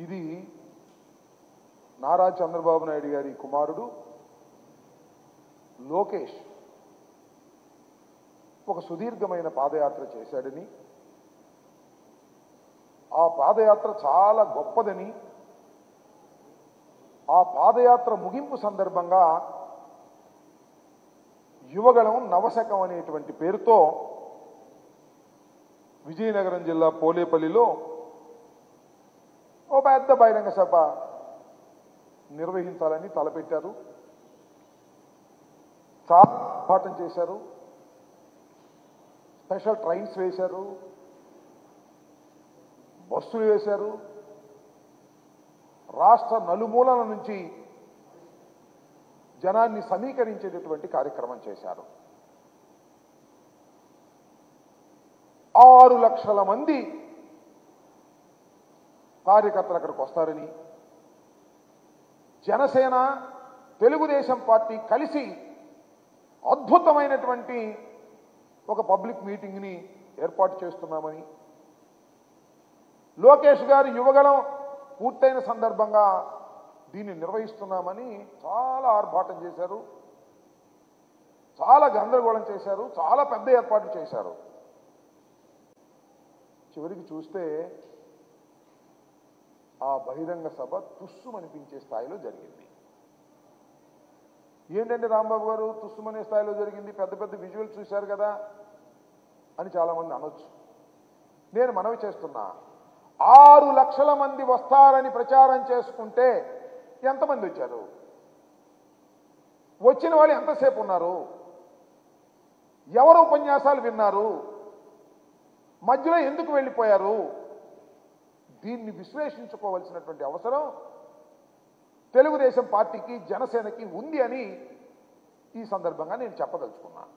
ఇది నారా చంద్రబాబు నాయుడు గారి కుమారుడు లోకేష్ ఒక సుదీర్ఘమైన పాదయాత్ర చేశాడని, ఆ పాదయాత్ర చాలా గొప్పదని, ఆ పాదయాత్ర ముగింపు సందర్భంగా యువగళం నవశకం అనేటువంటి పేరుతో విజయనగరం జిల్లా పోలేపల్లిలో ఓ పెద్ద బహిరంగ సభ నిర్వహించాలని తలపెట్టారు. చాలా పాఠం చేశారు. స్పెషల్ ట్రైన్స్ వేశారు, బస్సులు వేశారు. రాష్ట్ర నలుమూలల నుంచి జనాన్ని సమీకరించేటటువంటి కార్యక్రమం చేశారు. 6 లక్షల మంది కార్యకర్తలు అక్కడికి వస్తారని, జనసేన తెలుగుదేశం పార్టీ కలిసి అద్భుతమైనటువంటి ఒక పబ్లిక్ మీటింగ్ని ఏర్పాటు చేస్తున్నామని, లోకేష్ గారి యువగళం పూర్తయిన సందర్భంగా దీన్ని నిర్వహిస్తున్నామని చాలా ఆర్భాటం చేశారు, చాలా గందరగోళం చేశారు, చాలా పెద్ద ఏర్పాట్లు చేశారు. చివరికి చూస్తే ఆ బహిరంగ సభ తుస్సుమనిపించే స్థాయిలో జరిగింది. ఏంటంటే రాంబాబు గారు తుస్సుమనే స్థాయిలో జరిగింది, పెద్ద పెద్ద విజువల్స్ చూశారు కదా అని చాలామంది అనొచ్చు. నేను మనవి చేస్తున్నా, 6 లక్షల మంది వస్తారని ప్రచారం చేసుకుంటే ఎంతమంది వచ్చారు? వచ్చిన వాళ్ళు ఎంతసేపు ఉన్నారు? ఎవరు ఉపన్యాసాలు విన్నారు? మధ్యలో ఎందుకు వెళ్ళిపోయారు? దీన్ని విశ్లేషించుకోవాల్సినటువంటి అవసరం తెలుగుదేశం పార్టీకి, జనసేనకి ఉంది అని ఈ సందర్భంగా నేను చెప్పదలుచుకున్నాను.